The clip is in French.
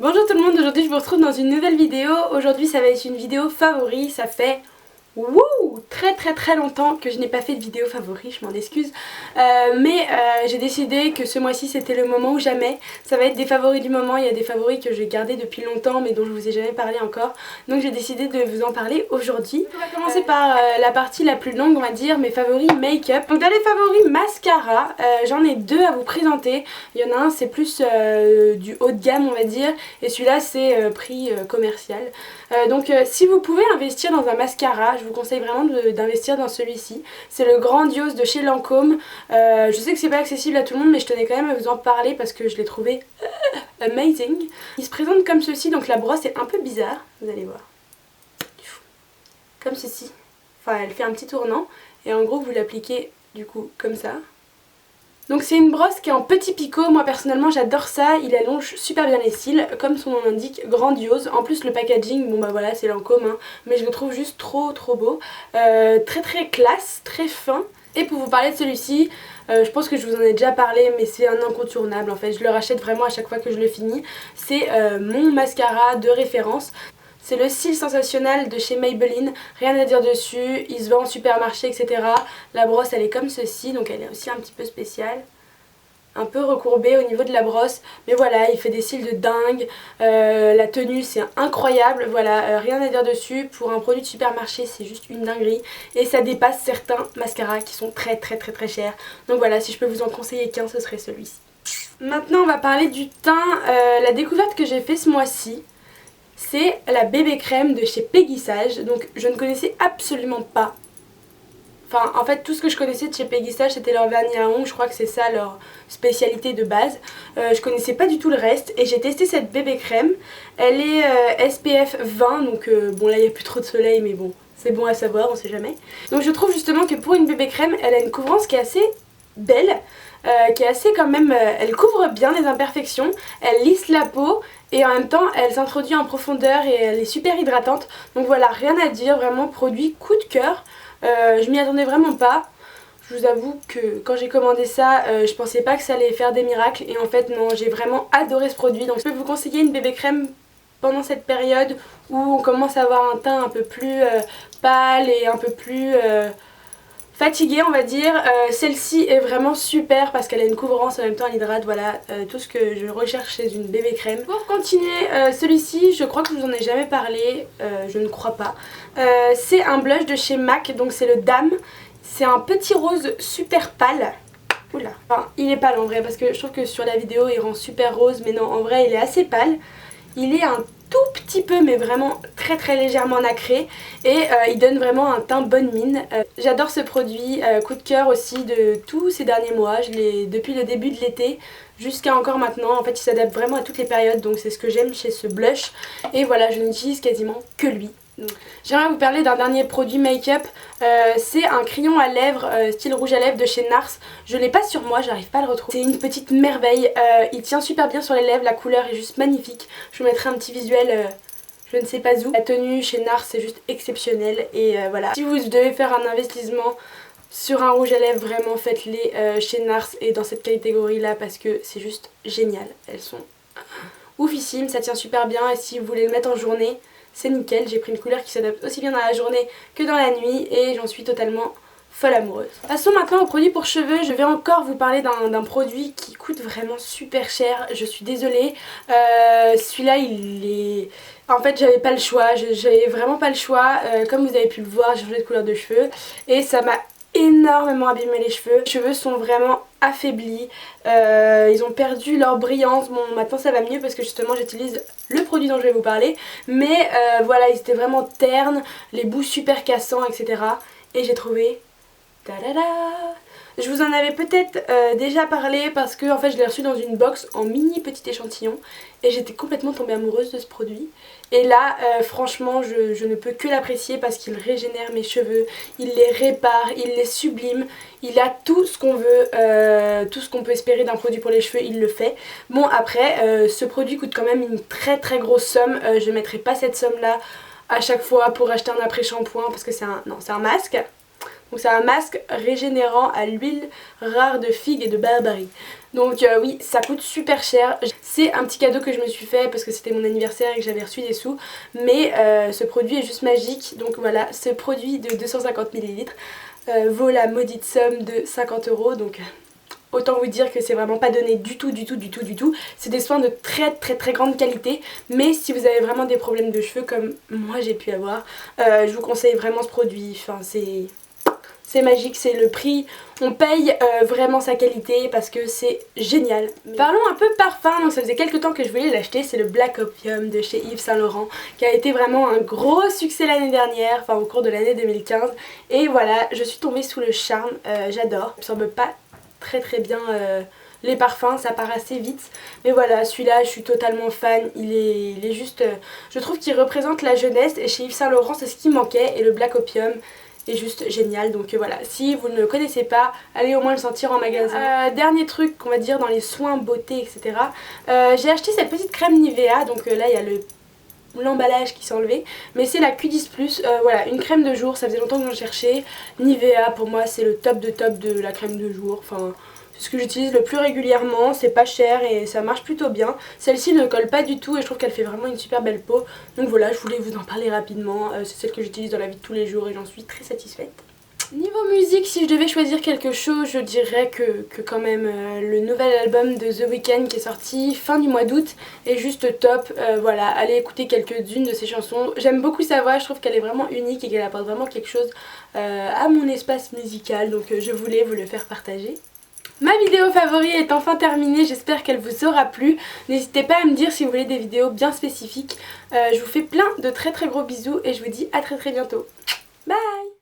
Bonjour tout le monde, aujourd'hui je vous retrouve dans une nouvelle vidéo. Aujourd'hui ça va être une vidéo favori, ça fait très longtemps que je n'ai pas fait de vidéo favori, je m'en excuse. Mais j'ai décidé que ce mois-ci c'était le moment ou jamais. Ça va être des favoris du moment, il y a des favoris que j'ai gardés depuis longtemps mais dont je vous ai jamais parlé encore. Donc j'ai décidé de vous en parler aujourd'hui. On va commencer par la partie la plus longue, on va dire, mes favoris make-up. Donc dans les favoris mascara, j'en ai deux à vous présenter. Il y en a un c'est plus du haut de gamme on va dire, et celui-là c'est prix commercial. Donc si vous pouvez investir dans un mascara, je vous conseille vraiment d'investir dans celui-ci. C'est le Grandiose de chez Lancôme. Je sais que c'est pas accessible à tout le monde mais je tenais quand même à vous en parler parce que je l'ai trouvé amazing. Il se présente comme ceci, donc la brosse est un peu bizarre, vous allez voir. Comme ceci. Enfin elle fait un petit tournant et en gros vous l'appliquez du coup comme ça. Donc c'est une brosse qui est en petit picot, moi personnellement j'adore ça, il allonge super bien les cils, comme son nom l'indique, grandiose. En plus le packaging, bon bah voilà c'est Lancôme, hein, mais je le trouve juste trop beau, très classe, très fin. Et pour vous parler de celui-ci, je pense que je vous en ai déjà parlé mais c'est un incontournable en fait, je le rachète vraiment à chaque fois que je le finis. C'est mon mascara de référence. C'est le cil sensationnel de chez Maybelline, rien à dire dessus, il se vend en supermarché etc. La brosse elle est comme ceci, donc elle est aussi un petit peu spéciale. Un peu recourbée au niveau de la brosse, mais voilà, il fait des cils de dingue, la tenue c'est incroyable, voilà, rien à dire dessus. Pour un produit de supermarché c'est juste une dinguerie et ça dépasse certains mascaras qui sont très chers. Donc voilà, si je peux vous en conseiller qu'un ce serait celui-ci. Maintenant on va parler du teint, la découverte que j'ai fait ce mois-ci. C'est la bébé crème de chez Peggy Sage, donc je ne connaissais absolument pas. Enfin en fait tout ce que je connaissais de chez Peggy Sage c'était leur vernis à ongles, je crois que c'est ça leur spécialité de base. Je connaissais pas du tout le reste et j'ai testé cette bébé crème. Elle est SPF 20 donc bon là il n'y a plus trop de soleil mais bon c'est bon à savoir, on sait jamais. Donc je trouve justement que pour une bébé crème elle a une couvrance qui est assez belle. Qui est assez quand même, elle couvre bien les imperfections, elle lisse la peau et en même temps elle s'introduit en profondeur et elle est super hydratante. Donc voilà, rien à dire, vraiment produit coup de cœur. Je m'y attendais vraiment pas. Je vous avoue que quand j'ai commandé ça, je pensais pas que ça allait faire des miracles et en fait non, j'ai vraiment adoré ce produit. Donc je peux vous conseiller une bébé crème pendant cette période où on commence à avoir un teint un peu plus pâle et un peu plus fatiguée on va dire. Celle-ci est vraiment super parce qu'elle a une couvrance en même temps elle hydrate, voilà tout ce que je recherche chez une bébé crème. Pour continuer, celui-ci je crois que je vous en ai jamais parlé, je ne crois pas. C'est un blush de chez MAC, donc c'est le Dame. C'est un petit rose super pâle. Oula, enfin il est pâle en vrai parce que je trouve que sur la vidéo il rend super rose mais non en vrai il est assez pâle. Il est un tout petit peu mais vraiment très légèrement nacré et il donne vraiment un teint bonne mine. J'adore ce produit, coup de cœur aussi de tous ces derniers mois, je l'ai depuis le début de l'été jusqu'à encore maintenant. En fait il s'adapte vraiment à toutes les périodes donc c'est ce que j'aime chez ce blush et voilà je n'utilise quasiment que lui. J'aimerais vous parler d'un dernier produit make-up, c'est un crayon à lèvres style rouge à lèvres de chez NARS. Je l'ai pas sur moi, j'arrive pas à le retrouver. C'est une petite merveille, il tient super bien sur les lèvres, la couleur est juste magnifique. Je vous mettrai un petit visuel je ne sais pas où. La tenue chez NARS c'est juste exceptionnel et voilà. Si vous devez faire un investissement sur un rouge à lèvres, vraiment faites-les chez NARS et dans cette catégorie là parce que c'est juste génial. Elles sont oufissimes, ça tient super bien et si vous voulez le mettre en journée, c'est nickel. J'ai pris une couleur qui s'adapte aussi bien dans la journée que dans la nuit et j'en suis totalement folle amoureuse. Passons maintenant aux produits pour cheveux. Je vais encore vous parler d'un produit qui coûte vraiment super cher. Je suis désolée. Celui-là il est... En fait j'avais pas le choix. J'avais vraiment pas le choix. Comme vous avez pu le voir, j'ai changé de couleur de cheveux et ça m'a énormément abîmé les cheveux. Les cheveux sont vraiment affaiblis, ils ont perdu leur brillance. Bon maintenant ça va mieux parce que justement j'utilise le produit dont je vais vous parler, mais voilà ils étaient vraiment ternes, les bouts super cassants etc. Et j'ai trouvé tadada. Je vous en avais peut-être déjà parlé parce que en fait je l'ai reçu dans une box en mini petit échantillon et j'étais complètement tombée amoureuse de ce produit. Et là franchement je ne peux que l'apprécier parce qu'il régénère mes cheveux, il les répare, il les sublime, il a tout ce qu'on veut, tout ce qu'on peut espérer d'un produit pour les cheveux, il le fait. Bon après ce produit coûte quand même une très grosse somme, je ne mettrai pas cette somme là à chaque fois pour acheter un après-shampoing parce que c'est un masque. Donc c'est un masque régénérant à l'huile rare de figue et de barbarie. Donc oui, ça coûte super cher. C'est un petit cadeau que je me suis fait parce que c'était mon anniversaire et que j'avais reçu des sous. Mais ce produit est juste magique. Donc voilà, ce produit de 250 ml vaut la maudite somme de 50 €. Donc autant vous dire que c'est vraiment pas donné du tout. C'est des soins de très grande qualité. Mais si vous avez vraiment des problèmes de cheveux comme moi j'ai pu avoir, je vous conseille vraiment ce produit. Enfin c'est magique, c'est le prix, on paye vraiment sa qualité parce que c'est génial. Parlons un peu parfum, donc ça faisait quelques temps que je voulais l'acheter, c'est le Black Opium de chez Yves Saint Laurent qui a été vraiment un gros succès l'année dernière, enfin au cours de l'année 2015. Et voilà, je suis tombée sous le charme, j'adore, il absorbe pas très bien les parfums, ça part assez vite. Mais voilà, celui-là je suis totalement fan, il est juste, je trouve qu'il représente la jeunesse et chez Yves Saint Laurent c'est ce qui manquait et le Black Opium est juste génial. Donc voilà, si vous ne le connaissez pas, allez au moins le sentir en magasin. Dernier truc qu'on va dire dans les soins beauté etc. J'ai acheté cette petite crème Nivea, donc là il y a l'emballage qui s'est enlevé, mais c'est la Q10 Plus, voilà, une crème de jour, ça faisait longtemps que j'en cherchais. Nivea pour moi c'est le top de la crème de jour, enfin c'est ce que j'utilise le plus régulièrement, c'est pas cher et ça marche plutôt bien. Celle-ci ne colle pas du tout et je trouve qu'elle fait vraiment une super belle peau. Donc voilà, je voulais vous en parler rapidement, c'est celle que j'utilise dans la vie de tous les jours et j'en suis très satisfaite. Niveau musique, si je devais choisir quelque chose, je dirais que quand même le nouvel album de The Weeknd qui est sorti fin du mois d'août est juste top. Voilà, allez écouter quelques-unes de ses chansons. J'aime beaucoup sa voix, je trouve qu'elle est vraiment unique et qu'elle apporte vraiment quelque chose à mon espace musical. Donc je voulais vous le faire partager. Ma vidéo favori est enfin terminée, j'espère qu'elle vous aura plu. N'hésitez pas à me dire si vous voulez des vidéos bien spécifiques. Je vous fais plein de très gros bisous et je vous dis à très bientôt. Bye!